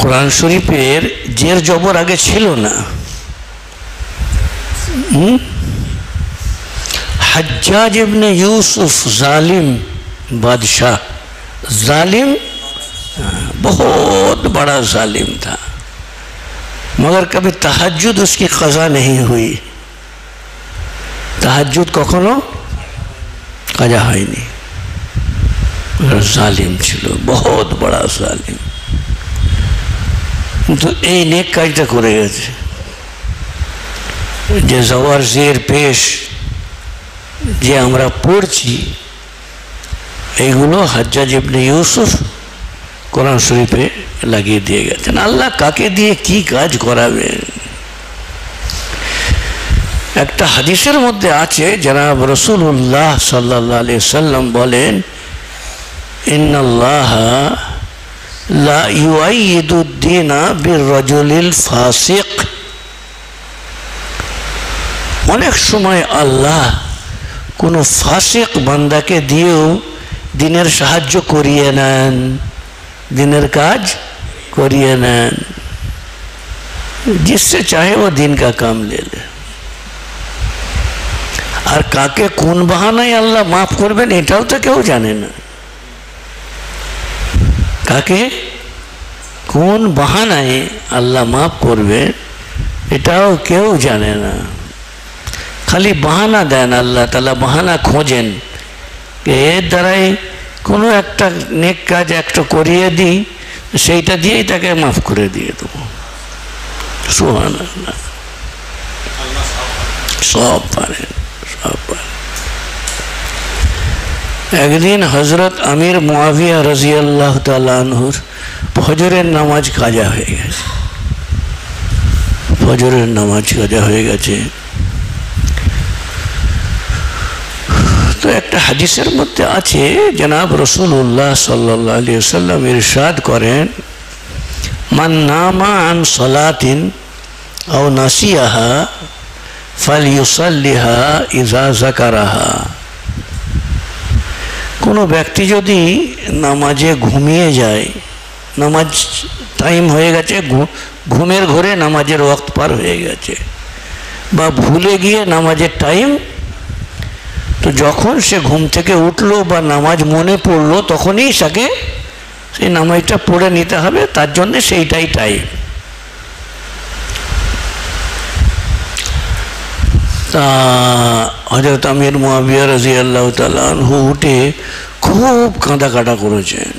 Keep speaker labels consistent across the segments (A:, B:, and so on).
A: কোরআন শরীফের জের জবর আগে ছিল না। हज्जाज इब्ने यूसुफ जालिम बादशाह, जालिम, बहुत बड़ा जालिम था, मगर कभी तहज्जुद उसकी क़ज़ा नहीं हुई। तहज्जुद कखनो क़ज़ा হয়নি, मगर जालिम छिलो, बहुत बड़ा जालिम। तो এই নেক কাজটা করে গেছে যে জওয়ার জের পেশ যে আমরা পড়ছি, এইগুলো হজ্জাজ ইবনে ইউসুফ কোরআন শরীফে লাগিয়ে দিয়ে গেছেন। আল্লাহ কাকে দিয়ে কি কাজ করাবেন? একটা হাদিসের মধ্যে আছে, জনাব রাসূলুল্লাহ সাল্লাল্লাহু আলাইহি সাল্লাম বলেন, ইন্নাল্লাহা লা ইউআইয়িদুদ-দীনা বির-রাজুলিল ফাসিক। অনেক সময় আল্লাহ কোনো ফাসিক বান্দাকে দিয়েও দিনের সাহায্য করিয়ে নেন, দিনের কাজ করিয়ে নেন, जिससे चाहे वो दिन का काम ले ले। আর কাকে কোন বাহানায় আল্লাহ মাফ করবেন এটাও তো কেউ জানে না। কাকে কোন বাহানায় আল্লাহ মাফ করবেন এটাও কেউ জানে না। খালি বাহানা দেন, আল্লাহ তাআলা বাহানা খোঁজেন, এর দ্বারাই কোনো একটা নেক কাজ একটা করিয়ে দিই, সেইটা দিয়েই তাকে মাফ করে দিয়ে দেবো। সুবহানাল্লাহ, সব পারেন, সব পারেন। একদিন হজরত আমির মুআবিয়া রাদিয়াল্লাহু তাআলা আনহুর ফজরের নামাজ কাজা হয়ে গেছে, ফজরের নামাজ কাজা হয়ে গেছে। তো একটা হাদিসের মধ্যে আছে, জনাব রাসূলুল্লাহ সাল্লাল্লাহু আলাইহি ওয়াসাল্লাম ইরশাদ করেন, মান নামা আন সালাতিন আও নাসিয়াহা ফালইউসাল্লিহা ইযা যাকারাহা। কোনো ব্যক্তি যদি নামাজে ঘুমিয়ে যায়, নামাজ টাইম হয়ে গেছে, ঘুমের ঘোরে নামাজের ওয়াক্ত পার হয়ে গেছে, বা ভুলে গিয়ে নামাজের টাইম, তো যখন সে ঘুম থেকে উঠলো বা নামাজ মনে পড়লো তখনই তাকে সেই নামাজটা পড়ে নিতে হবে, তার জন্য সেইটাই টাইম। তা হযরত আমির মুআবিয়া রাদিয়াল্লাহু তাআলা আনহু উঠে খুব কাঁদাকাটা করেছেন,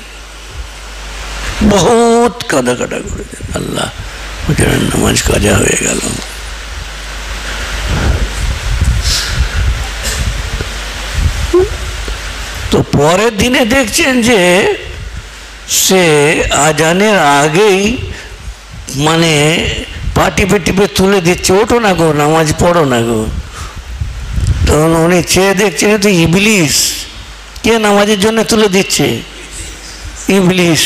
A: বহুত কাঁদাকাটা করেছেন। আল্লাহ হুজুরের নামাজ কাজা হয়ে গেল। তো পরের দিনে দেখছেন যে সে আজানের আগেই মানে পা টিপে টিপে তুলে দিচ্ছে, ওঠো না গো, নামাজ পড়ো না গো। তখন উনি চেয়ে দেখছেন তো ইবলিস, কে নামাজের জন্য তুলে দিচ্ছে? ইবলিস।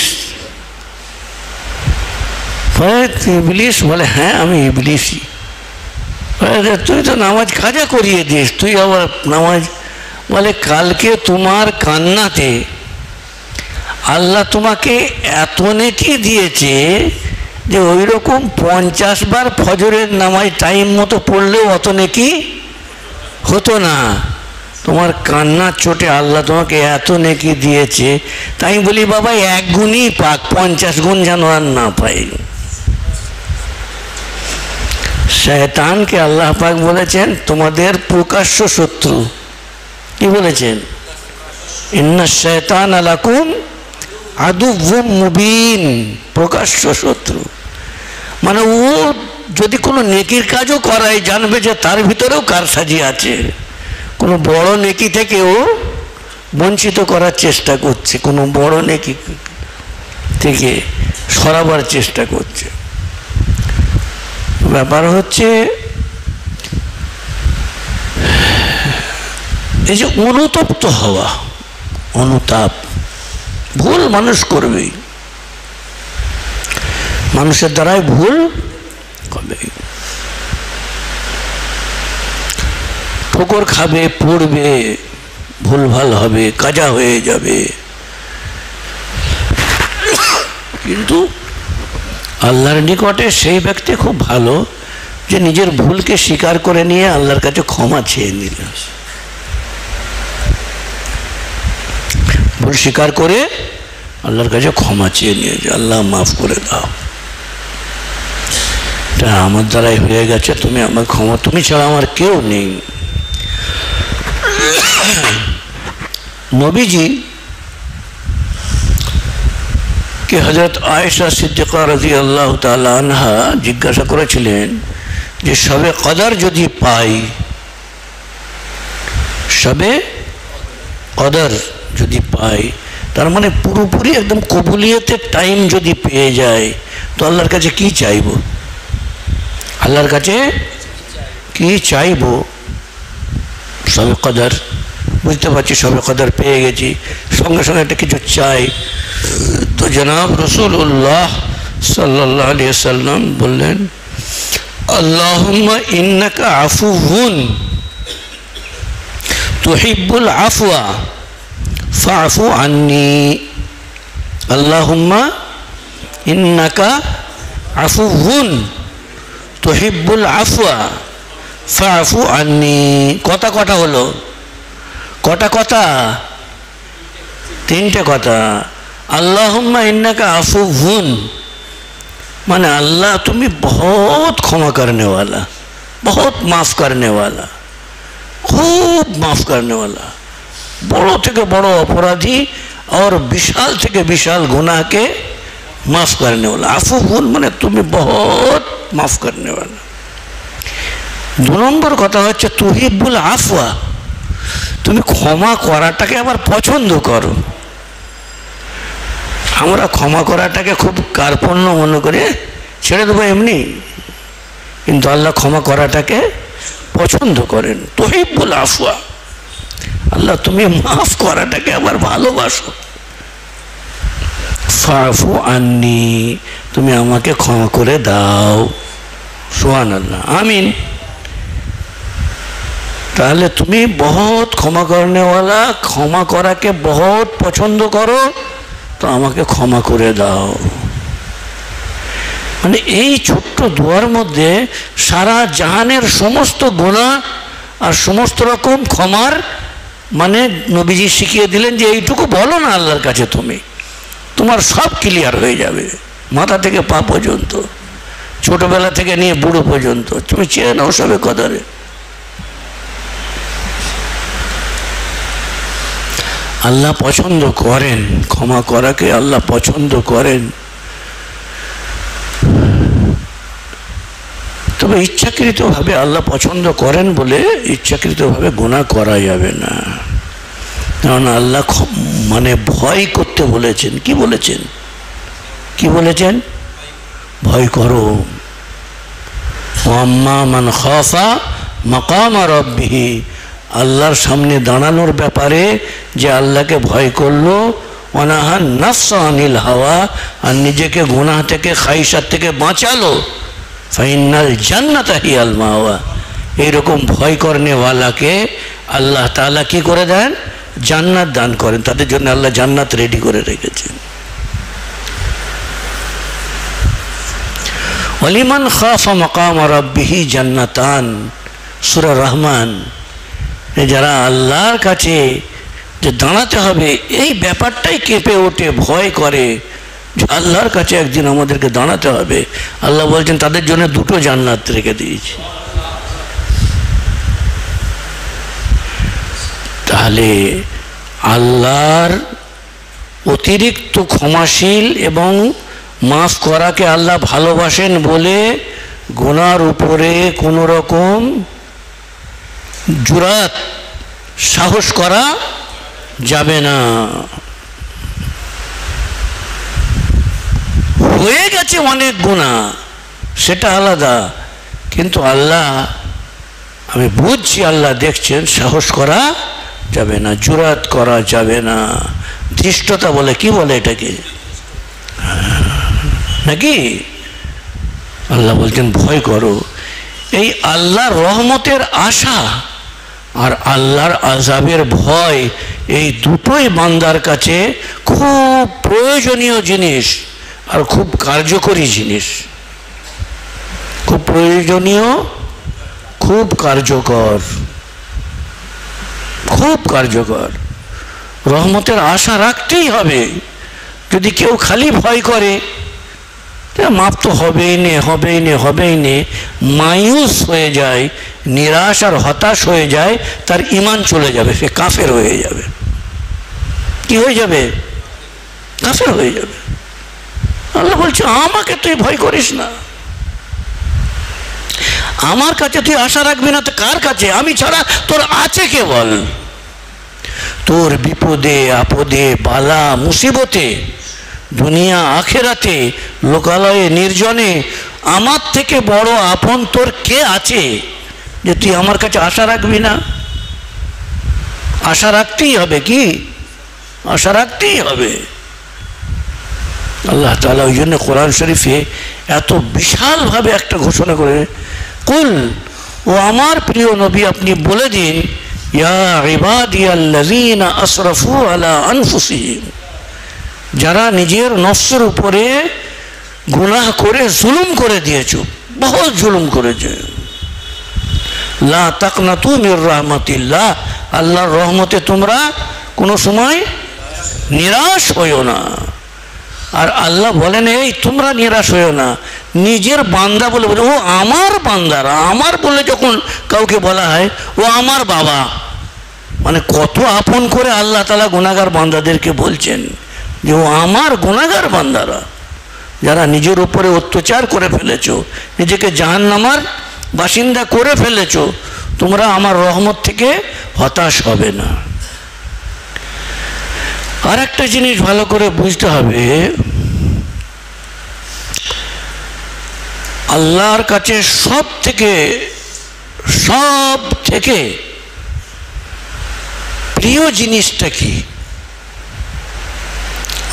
A: ইবলিস বলে, হ্যাঁ আমি ইবলিসই। তুই তো নামাজ কাজা করিয়ে দিস, তুই আবার নামাজ? বলে, কালকে তোমার কান্নাতে আল্লাহ তোমাকে এত নেকি দিয়েছে যে ওই রকম 50 বার ফজরের নামাজ টাইম মতো পড়লেও অত নেকি হতো না। তোমার কান্নার চোটে আল্লাহ তোমাকে এত নেকি দিয়েছে। তাই বলি বাবা, 1 গুণই পাক, 50 গুণ যেন আর না পাই। শয়তানকে আল্লাহ পাক বলেছেন তোমাদের প্রকাশ্য শত্রু। কি বলেছেন? ইন্না শায়তানা লাকুম আদুউম মুবিন, প্রকাশ্য শত্রু। মানে ও যদি কোনো নেকির কাজও করায়, জানবে যে তার ভিতরেও কারসাজি আছে, কোনো বড় নেকি থেকে ও বঞ্চিত করার চেষ্টা করছে, কোনো বড় নেকি থেকে সরাবার চেষ্টা করছে। ব্যাপার হচ্ছে এই যে অনুতপ্ত হওয়া, অনুতাপ, ভুল মানুষ করবেই, মানুষের দ্বারাই ভুল হবে, ঠোকর খাবে, পড়বে, ভুলভাল হবে, কাজা হয়ে যাবে। কিন্তু আল্লাহর নিকটে সেই ব্যক্তি খুব ভালো যে নিজের ভুলকে স্বীকার করে নিয়ে আল্লাহর কাছে ক্ষমা চেয়ে নিল। ভুল স্বীকার করে আল্লাহর কাছে ক্ষমা চেয়ে নিয়ে যে আল্লাহ মাফ করে দাও, এটা আমার দ্বারাই হয়ে গেছে, তুমি আমার ক্ষমা, তুমি ছাড়া আমার কেউ নেই। নবীজি কে হযরত আয়েশা সিদ্দিকা রাদিয়াল্লাহু তাআলা আনহা জিজ্ঞাসা করেছিলেন যে শবে কদর যদি পাই, শবে কদর যদি পাই, তার মানে পুরোপুরি একদম কবুলিয়তের টাইম যদি পেয়ে যায়, তো আল্লাহর কাছে কি চাইব? আল্লাহর কাছে কি চাইব? শবে কদর, বুঝতে পারছি শবে কদর পেয়ে গেছি, সঙ্গে সঙ্গে একটা কিছু চাই। তো জনাব রাসূলুল্লাহ সাল্লাল্লাহু আলাইহি ওয়াসাল্লাম বললেন, আল্লাহুম্মা ইন্নাকা আফুউন তুহিব্বুল আফওয়া ফাআফু আন্নি। আল্লাহুম্মা ইন্নাকা আফুউন তুহিব্বুল আফওয়া ফাআফু আন্নি। কথা কথা হলো, কটা কথা? তিনটে কথা। আল্লাহুম্মা ইন্নাকা আফুউন মানে अल्लाह तुम्हें बहुत क्षमा करने वाला, बहुत माफ़ करने वाला, खूब माफ़ करने वाला, बड़ों থেকে बड़ो अपराधी और विशाल থেকে विशाल गुनाह के माफ़ करने वाला। आफून माने तुम्हें बहुत माफ़ करने वाला। दो नम्बर कथा হচ্ছে তুহিব্বুল আফওয়া, তুমি ক্ষমা করাটাকে আবার পছন্দ করো। আমরা ক্ষমা করাটাকে খুব কার্পণ্য মনে করে ছেড়ে দেবো এমনি, কিন্তু আল্লাহ ক্ষমা করাটাকে পছন্দ করেন। তুহিব্বুল আফওয়া, আল্লাহ তুমি মাফ করাটাকে আবার ভালোবাসো। ফাআফু আন্নি, তুমি আমাকে ক্ষমা করে দাও। সুবহানাল্লাহ, আমিন। তাহলে তুমি বহুত ক্ষমা করনে ওয়ালা, ক্ষমা করাকে বহুত পছন্দ করো, তো আমাকে ক্ষমা করে দাও। মানে এই ছোট্ট দোয়ার মধ্যে সারা জাহানের সমস্ত গুনাহ আর সমস্ত রকম ক্ষমার মানে নবীজি শিখিয়ে দিলেন যে এইটুকু বলো না আল্লাহর কাছে, তুমি তোমার সব ক্লিয়ার হয়ে যাবে, মাথা থেকে পা পর্যন্ত, ছোটবেলা থেকে নিয়ে বুড়ো পর্যন্ত তুমি চেয়ে নাও সবে কদরে। আল্লাহ পছন্দ করেন ক্ষমা করাকে, আল্লাহ পছন্দ করেন। তবে ইচ্ছাকৃতভাবে আল্লাহ পছন্দ করেন বলে ইচ্ছাকৃতভাবে গুনাহ করা যাবে না, কারণ আল্লাহ মানে ভয় করতে বলেছেন। কি বলেছেন? কি বলেছেন? ভয় করো। আম্মা মান খাফা মাকাম রাব্বিহি, আল্লাহর সামনে দাঁড়ানোর ব্যাপারে যে আল্লাহকে ভয় করলো, ওয়ানাহান নাফসা আনিল হাওয়া, আর নিজেকে গুনাহ থেকে খাইশাত থেকে বাঁচালো, ফাইনাল জান্নাতা হিয়াল মাওয়া। এইরকম ভয় করনেওয়ালাকে আল্লাহ তাআলা কি করে দেন? জান্নাত দান করেন। তাদের জন্য আল্লাহ জান্নাত রেডি করে রেখেছেন। ওয়ালিমান খাফা মাকাম রাব্বিহি জান্নাতান, সূরা রহমান। যারা আল্লাহর কাছে যে দাঁড়াতে হবে এই ব্যাপারটাই কেঁপে ওঠে, ভয় করে যে আল্লাহর কাছে একদিন আমাদেরকে দাঁড়াতে হবে, আল্লাহ বলছেন তাদের জন্য দুটো জান্নাত রেখে দিয়েছি। তাহলে আল্লাহর অতিরিক্ত ক্ষমাশীল এবং মাফ করাকে আল্লাহ ভালোবাসেন বলে গুনার উপরে কোনো রকম জুরাত সাহস করা যাবে না। হয়ে গেছে অনেক গুনাহ, সেটা আলাদা, কিন্তু আল্লাহ, আমি বুঝছি আল্লাহ দেখছেন, সাহস করা যাবে না, জুরাত করা যাবে না। ধৃষ্টতা বলে, কি বলে এটাকে নাকি? আল্লাহ বলছেন ভয় করো। এই আল্লাহর রহমতের আশা আর আল্লাহর আযাবের ভয়, এই দুটোই বান্দার কাছে খুব প্রয়োজনীয় জিনিস। আর খুব কার্যকরী জিনিস, খুব প্রয়োজনীয়, খুব কার্যকর, খুব কার্যকর। রহমতের আশা রাখতেই হবে। যদি কেউ খালি ভয় করে মাপ তো হবেই নে, হবেই নে, হবেই নে, মায়ুস হয়ে যায়, নিরাশ আর হতাশ হয়ে যায়, তার ঈমান চলে যাবে, সে কাফের হয়ে যাবে। কি হয়ে যাবে? কাফের হয়ে যাবে। আল্লাহ বলছে আমাকে তুই ভয় করিস না, আমার কাছে তুই আশা রাখবি না, তো কার কাছে? আমি ছাড়া তোর আছে কে বল? তোর বিপদে আপদে বালা মুসিবতে, দুনিয়া আখেরাতে, লোকালয়ে নির্জনে, আমার থেকে বড় আপন তোর কে আছে যে তুই আমার কাছে আশা রাখবি না? আশা রাখতেই হবে। কি আশা রাখতেই হবে? আল্লাহ তাআলা ওই জন্য কোরআন শরীফে এত বিশালভাবে একটা ঘোষণা করে, কুল, ও আমার প্রিয় নবী আপনি বলে দিন, ইয়া ইবাদিয়াল্লাযীনা আসরাফু আলা আনফুসিহিম, যারা নিজের নফসের উপরে গুনাহ করে জুলুম করে দিয়েছো, বহুত জুলুম করেছে, লা তাকনাতু মির রাহমাতিল্লাহ, আল্লাহর রহমতে তোমরা কোনো সময় নিরাশ হইও না। আর আল্লাহ বলেন এই তোমরা নিরাশ হইও না, নিজের বান্দা বলে বলে, ও আমার বান্দারা, আমার বলে যখন কাউকে বলা হয় ও আমার বাবা, মানে কত আপন করে আল্লাহ তাআলা গুনাহগার বান্দাদেরকে বলছেন যে ও আমার গুনাহগার বান্দারা, যারা নিজের উপরে অত্যাচার করে ফেলেছো, নিজেকে জাহান্নামের বাসিন্দা করে ফেলেছো, তোমরা আমার রহমত থেকে হতাশ হবে না। আর একটা জিনিস ভালো করে বুঝতে হবে, আল্লাহর কাছে সব থেকে প্রিয় জিনিসটা কি?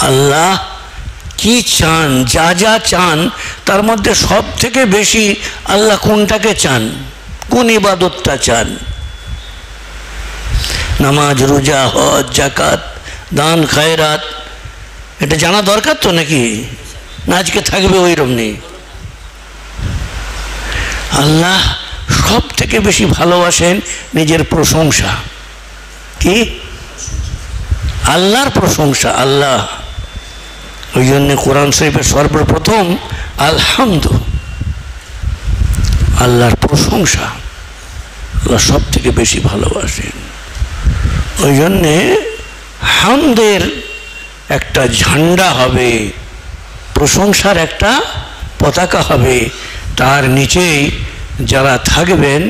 A: আল্লাহ কি চান, যা যা চান তার মধ্যে সব থেকে বেশি আল্লাহ কোনটাকে চান, কোন ইবাদতটা চান? নামাজ, রোজা, হজ, যাকাত, দান, খায়রাত, এটা জানা দরকার তো নাকি? না আজকে থাকবে ওইরকম নেই। আল্লাহ সব থেকে বেশি ভালোবাসেন নিজের প্রশংসা। কি? আল্লাহর প্রশংসা। আল্লাহ ওই জন্য কোরআন শরীফের সর্বপ্রথম আলহামদু, আল্লাহর প্রশংসা আল্লাহ সব থেকে বেশি ভালোবাসেন। ওই জন্যে হামদের একটা ঝান্ডা হবে, প্রশংসার একটা পতাকা হবে, তার নিচেই যারা থাকবেন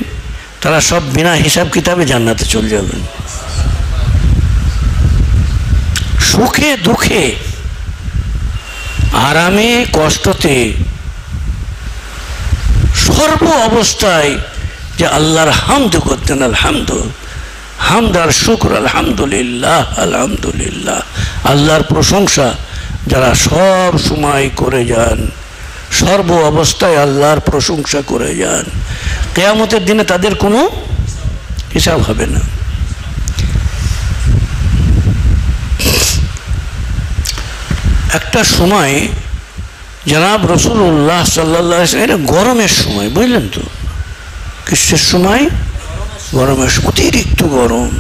A: তারা সব বিনা হিসাব কিতাবে জান্নাতে চলে যাবেন। সুখে দুঃখে, আরামে কষ্টতে, সর্ব অবস্থায় যে আল্লাহর হামদ করতেন, আলহামদু, হামদ আর শুকর, আলহামদুলিল্লাহ, আলহামদুলিল্লাহ, আল্লাহর প্রশংসা যারা সব সময় করে যান, সর্ব অবস্থায় আল্লাহর প্রশংসা করে যান, কিয়ামতের দিনে তাদের কোনো হিসাব হবে না। একটা সময় জনাব রাসূলুল্লাহ সাল্লাল্লাহু আলাইহি ওয়াসাল্লাম, গরমের সময়, বুঝলেন তো, কিসের সময়? গরমের সময়, অতিরিক্ত গরম,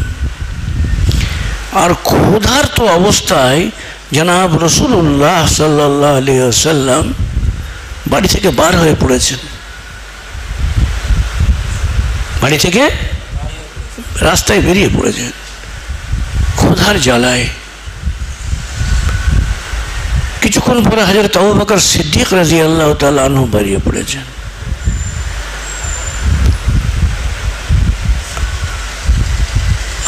A: আর ক্ষুধার্ত অবস্থায় জনাব রাসূলুল্লাহ সাল্লাল্লাহু আলাইহি ওয়াসাল্লাম বাড়ি থেকে বার হয়ে পড়েছেন। বাড়ি থেকে রাস্তায় বেরিয়ে পড়েছেন ক্ষুধার জ্বালায়। কিছুক্ষণ পরে হযরত আবু বকর সিদ্দিক রাদিয়াল্লাহু তাআলা আনহু বেরিয়ে পড়েছেন।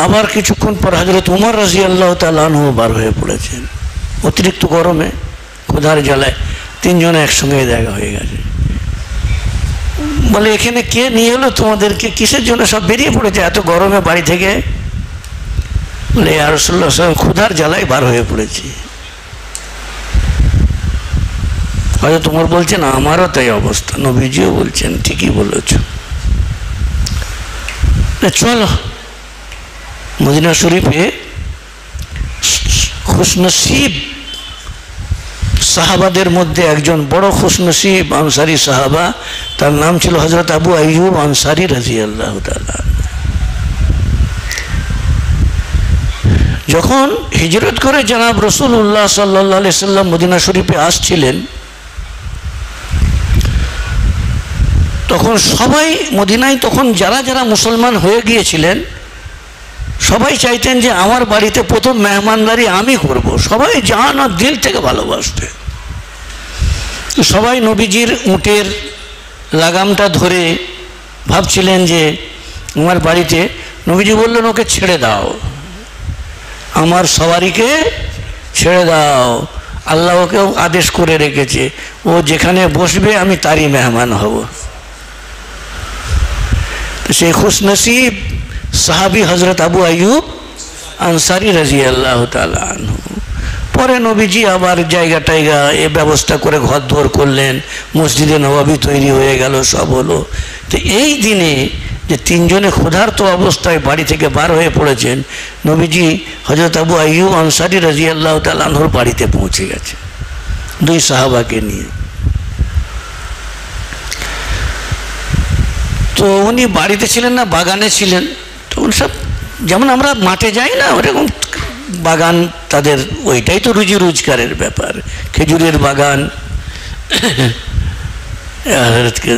A: আবার কিছুক্ষণ পর হযরত উমর রাদিয়াল্লাহু তাআলা আনহু বার হয়ে পড়েছেন। অতিরিক্ত গরমে ক্ষুধার জ্বালায় তিনজনে একসঙ্গে দেখা হয়ে গেছে। বলে এখানে কে নিয়ে এলো তোমাদেরকে, কিসের জন্য সব বেরিয়ে পড়েছে এত গরমে বাড়ি থেকে? বলে ইয়া রাসূলুল্লাহ সাল্লাল্লাহু আলাইহি ওয়াসাল্লাম, ক্ষুধার জ্বালায় বার হয়ে পড়েছি। হয়তো তোমার বলছেন আমারও তাই অবস্থা, নবীজিও বলছেন ঠিকই বলেছ, চলো মদিনা শরীফে খুশনসিব সাহাবাদের মধ্যে একজন বড় খুশনসিব আনসারি সাহাবা, তার নাম ছিল হযরত আবু আইয়ুব আনসারি রাদিয়াল্লাহু তাআলা। যখন হিজরত করে জনাব রাসূলুল্লাহ সাল্লাল্লাহু আলাইহি সাল্লাম মদিনা শরীফে আসছিলেন, তখন সবাই মদিনায়, তখন যারা যারা মুসলমান হয়ে গিয়েছিলেন সবাই চাইতেন যে আমার বাড়িতে প্রথম মেহমানদারি আমি করব। সবাই জান আর দিল থেকে ভালোবাসতেন। সবাই নবীজির উটের লাগামটা ধরে ভাবছিলেন যে আমার বাড়িতে, নবীজি বললেন ওকে ছেড়ে দাও, আমার সওয়ারিকে ছেড়ে দাও, আল্লাহ ওকেও আদেশ করে রেখেছে, ও যেখানে বসবে আমি তারই মেহমান হব। সেই খুশনসিব সাহাবী হযরত আবু আইয়ুব আনসারি রাদিয়াল্লাহু তাআলা আনহু। পরে নবীজি আবার জায়গা টাইগা এ ব্যবস্থা করে ঘরদোর করলেন, মসজিদে নববী তৈরি হয়ে গেল, সব হলো। তো এই দিনে যে তিনজনে ক্ষুধার্ত অবস্থায় বাড়ি থেকে বার হয়ে পড়েছেন, নবীজি হযরত আবু আইয়ুব আনসারি রাদিয়াল্লাহু তাআলা আনহুর বাড়িতে পৌঁছে গেছে দুই সাহাবাকে নিয়ে। তো উনি বাড়িতে ছিলেন না, বাগানে ছিলেন। তখন সব যেমন আমরা মাঠে যাই না, ওরকম বাগান তাদের, ওইটাই তো রুজি রোজগারের ব্যাপার, খেজুরের বাগান।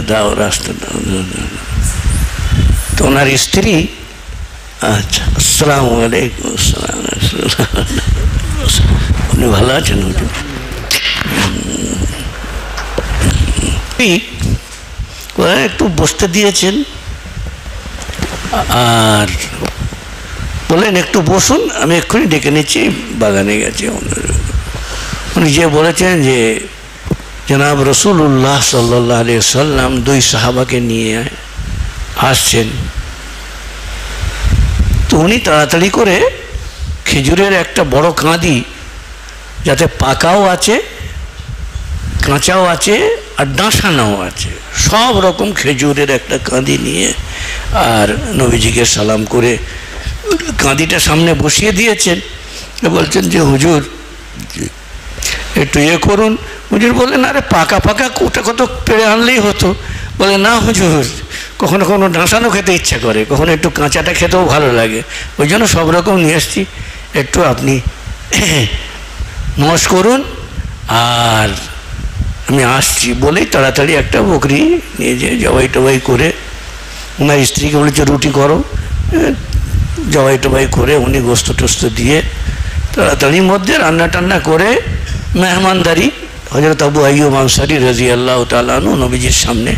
A: দাও রাস্তা দাও। তো ওনার স্ত্রী, আচ্ছা আসসালামু আলাইকুম, আপনি ভালো আছেন? একটু বসতে দিয়েছেন আর বললেন একটু বসুন, আমি এক্ষুনি ডেকে নিচ্ছি, বাগানে গেছে। উনি যে বলেছেন যে জনাব রাসূলুল্লাহ সাল্লাল্লাহু আলাইহি ওয়াসাল্লাম দুই সাহাবাকে নিয়ে আসছেন। তো উনি তাড়াতাড়ি করে খেজুরের একটা বড় কাঁদি, যাতে পাকাও আছে, কাঁচাও আছে আর ডাঁসানাও আছে, সব রকম খেজুরের একটা কাঁদি নিয়ে আর নবীজিকে সালাম করে কাঁদিটা সামনে বসিয়ে দিয়েছেন। বলছেন যে হুজুর একটু ইয়ে করুন। হুজুর বললেন আরে পাকা পাকা কোটা কত পেড়ে আনলেই হতো। বলে না হুজুর, কখনো কখনো ডাঁসানো খেতে ইচ্ছা করে, কখনো একটু কাঁচাটা খেতেও ভালো লাগে, ওই জন্য সব রকম নিয়ে এসছি, একটু আপনি মশ করুন আর আমি আসছি। বলেই তাড়াতাড়ি একটা বকরি নিয়ে যে জবাই টবাই করে ওনার স্ত্রীকে বলেছে রুটি করো, জবাই টবাই করে উনি গোস্ত টোস্ত দিয়ে তাড়াতাড়ির মধ্যে রান্না টান্না করে মেহমানদারি হযরত আবু আইয়ুব আনসারী রাদিয়াল্লাহু তাআলা আনহু নবীজির সামনে।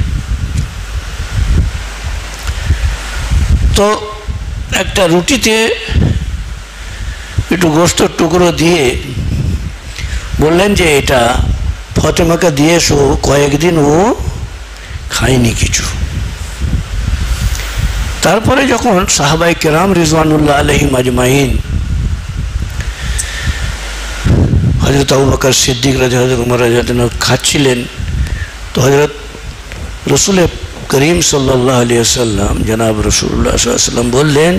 A: তো একটা রুটিতে একটু গোস্তর টুকরো দিয়ে বললেন যে এটা ফতেমাকে দিয়ে এসো, কয়েকদিন ও খায়নি কিছু। তারপরে যখন সাহাবাই কেরাম রিজওয়ানুল্লাহ আলাইহিম আজমাইন হযরত আবু বকর সিদ্দিক রাদিয়াল্লাহু আনহু, উমর রাদিয়াল্লাহু আনহু খাচ্ছিলেন, তো হযরত রাসূল করিম সাল্লাল্লাহু আলাইহি ওয়াসাল্লাম জনাব রাসূলুল্লাহ সাল্লাল্লাহু আলাইহি ওয়াসাল্লাম বললেন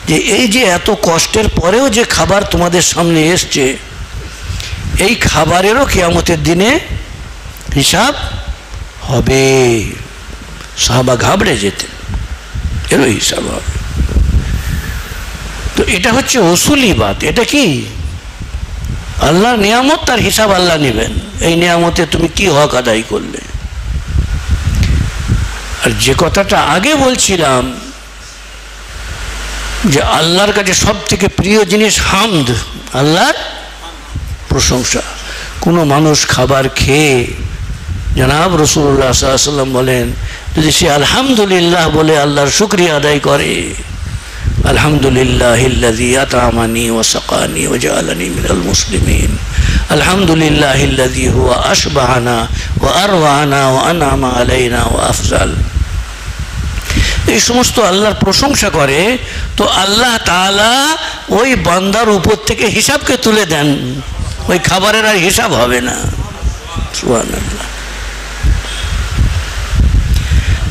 A: যে এই যে এত কষ্টের পরেও যে খাবার তোমাদের সামনে এসছে, এই খাবারেরও কিয়ামতের দিনে হিসাব হবে। সাহাবা ঘাবড়ে যেতেন, এরও হিসাব হবে। তো এটা হচ্ছে উসুলি বাত। এটা কি আল্লাহর নিয়ামত, তার হিসাব আল্লাহ নেবেন। এই নিয়ামতে তুমি কি হক আদায় করলে। আর যে কথাটা আগে বলছিলাম যে আল্লাহর কাছে সব থেকে প্রিয় জিনিস হামদ, আল্লাহর প্রশংসা। কোনো মানুষ খাবার খেয়ে জনাব রাসূলুল্লাহ সাল্লাল্লাহু আলাইহি ওয়াসাল্লাম বলেন যদি সে আলহামদুলিল্লাহ বলে আল্লাহর শুকরিয়া আদায় করে, আলহামদুলিল্লাহিল্লাযী আত'আমানি ওয়া সাকানি ওয়া জাআলানি মিনাল মুসলিমিন, আলহামদুলিল্লাহিল্লাযী হুয়া আশবাহানা ওয়া আরওয়ানা ওয়া আনআমা আলাইনা ওয়া আফজাল। এই সমস্ত আল্লাহর প্রশংসা করে, তো আল্লাহ তাআলা ওই বান্দার উপর থেকে হিসাবকে তুলে দেন, ওই খাবারের আর হিসাব হবে না। সুবহানাল্লাহ।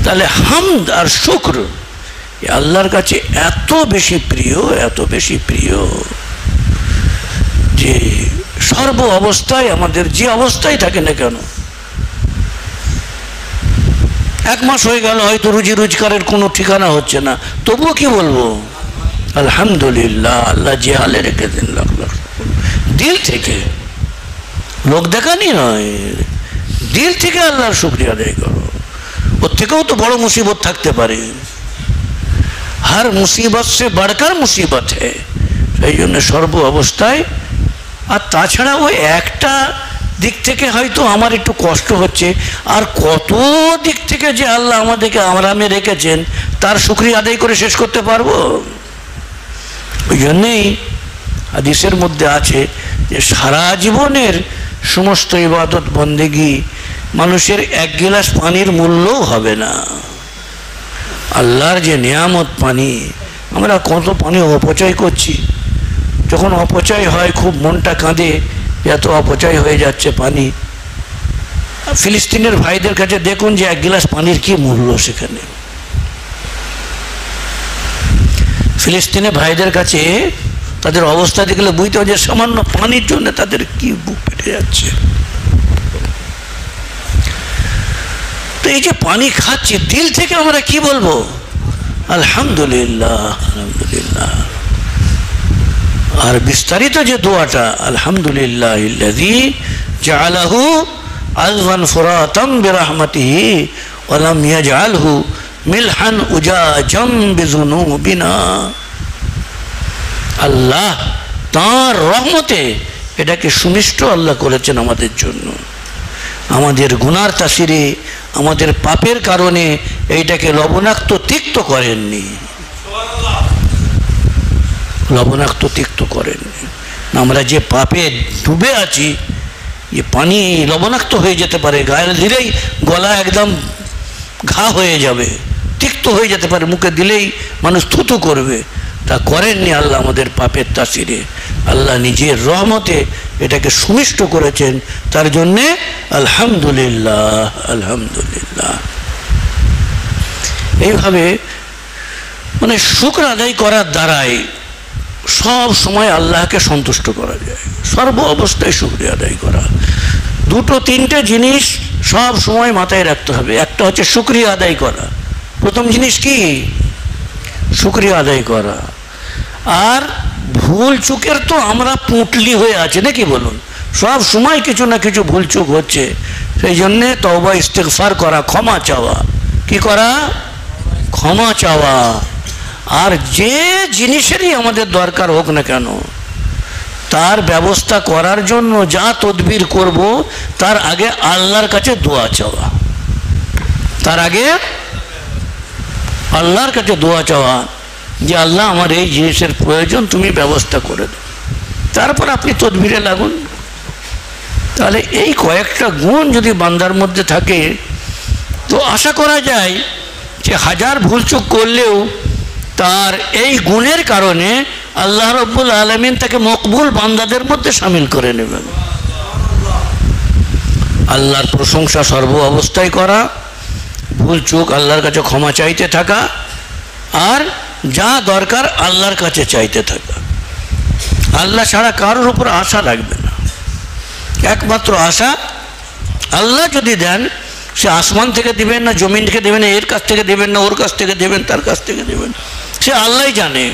A: তাহলে হামদ আর শুকর আল্লাহর কাছে এত বেশি প্রিয়, এত বেশি প্রিয় যে সর্ব অবস্থায় আমাদের যে অবস্থায় থাকে না কেন, 1 মাস হয়ে গেল হয়তো রুজি রোজগারের কোনো ঠিকানা হচ্ছে না, তবুও কি বলবো? আলহামদুলিল্লাহ, আল্লাহ যে হালে রেখেছেন লাখ লাখ দিল থেকে, লোক দেখানি নয়, দিল থেকে আল্লাহর শুকরিয়া আদায় করো। ওর থেকেও তো বড় মুসিবত থাকতে পারে, हर मुसीबत से बढ़कर मुसीबत है, সেই জন্য সর্ব অবস্থায়। আর তাছাড়া ওই একটা দিক থেকে হয়তো আমার একটু কষ্ট হচ্ছে, আর কত দিক থেকে যে আল্লাহ আমাদেরকে আরামে রেখেছেন তার শুকরিয়া আদায় করে শেষ করতে পারবো? ওই জন্যেই হাদিসের মধ্যে আছে যে সারা জীবনের সমস্ত ইবাদত বন্দেগি মানুষের 1 গিলাস পানির মূল্যও হবে না। আল্লাহর যে নিয়ামত পানি, আমরা কত পানি অপচয় করছি, যখন অপচয় হয় খুব মনটা কাঁদে, এত অপচয় হয়ে যাচ্ছে পানি। ফিলিস্তিনের ভাইদের কাছে দেখুন যে 1 গিলাস পানির কি মূল্য, সেখানে ফিলিস্তিনের ভাইদের কাছে তাদের অবস্থা দেখলে বুঝতে হবে যে সামান্য পানির জন্য তাদের কি বুক ফেটে যাচ্ছে। তো এই যে পানি খাচ্ছি দিল থেকে, আমরা কি বলবো? আলহামদুলিল্লাহ, আলহামদুলিল্লাহ। আর বিস্তারিত যে দোয়াটা, আলহামদুলিল্লাহিল্লাযী জাআলাহু আযওয়ান ফুরাতাম বিরহমাতিহি ওয়া লাম ইয়াজআলহু মিলহান উজাজাম বিযুনুবিনা। আল্লাহ তাঁর রহমতে এটাকে সুমিষ্ট আল্লাহ করেছেন আমাদের জন্য, আমাদের গুনার তাসিরে, আমাদের পাপের কারণে এইটাকে লবণাক্ত তিক্ত করেননি, লবণাক্ত তিক্ত করেননি। আমরা যে পাপে ডুবে আছি, যে পানি লবণাক্ত হয়ে যেতে পারে, গায়ে দিলেই গলা একদম ঘা হয়ে যাবে, তিক্ত হয়ে যেতে পারে, মুখে দিলেই মানুষ থুতু করবে, তা করেননি আল্লাহ আমাদের পাপের তাসিরে। আল্লাহ নিজের রহমতে এটাকে সুমিষ্ট করেছেন, তার জন্যে আলহামদুলিল্লাহ, আলহামদুলিল্লাহ। এইভাবে মানে শুকর আদায় করার দ্বারাই সব সময় আল্লাহকে সন্তুষ্ট করা যায়, সর্ব অবস্থায় শুকরিয়া আদায় করা। 2-3টে জিনিস সব সময় মাথায় রাখতে হবে। একটা হচ্ছে শুকরিয়া আদায় করা, প্রথম জিনিস কি? শুকরিয়া আদায় করা। আর ভুল চুকের তো আমরা পুঁটলি হয়ে আছে নাকি বলুন, সব সময় কিছু না কিছু ভুল চুক হচ্ছে, সেই জন্যে তওবা ইস্তিগফার করা, ক্ষমা চাওয়া। কি করা? ক্ষমা চাওয়া। আর যে জিনিসেরই আমাদের দরকার হোক না কেন, তার ব্যবস্থা করার জন্য যা তদবির করব, তার আগে আল্লাহর কাছে দোয়া চাওয়া, তার আগে আল্লাহর কাছে দোয়া চাওয়া যে আল্লাহ আমার এই জিনিসের প্রয়োজন, তুমি ব্যবস্থা করে দাও, তারপর আপনি তদবিরে লাগুন। তাহলে এই কয়েকটা গুণ যদি বান্দার মধ্যে থাকে, তো আশা করা যায় যে 1000 ভুলচুক করলেও তার এই গুণের কারণে আল্লাহ রাব্বুল আলামিন তাকে মকবুল বান্দাদের মধ্যে শামিল করে নেবেন। আল্লাহর প্রশংসা সর্ব অবস্থায় করা, ভুল চুক আল্লাহর কাছে ক্ষমা চাইতে থাকা, আর যা দরকার আল্লাহর কাছে চাইতে থাকা। আল্লাহ ছাড়া কারোর উপর আশা রাখবে না, একমাত্র আশা আল্লাহ যদি দেন, সে আসমান থেকে দিবেন না, জমিন থেকে দেবেন, এর কাছ থেকে দেবেন না, ওর কাছ থেকে দেবেন, তার কাছ থেকে দেবেন, সে আল্লাহই জানে।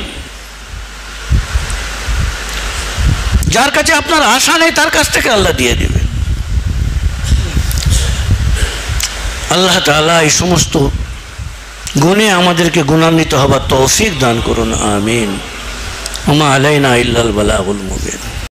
A: যার কাছে আপনার আশা নেই তার কাছ থেকে আল্লাহ দিয়ে দেবেন। আল্লাহ তাআলা এই সমস্ত গুণে আমাদেরকে গুণান্বিত হবার তৌফিক দান করুন, আমিন। ওমা আলাইনা ইল্লাল বালাগুল মুবিন।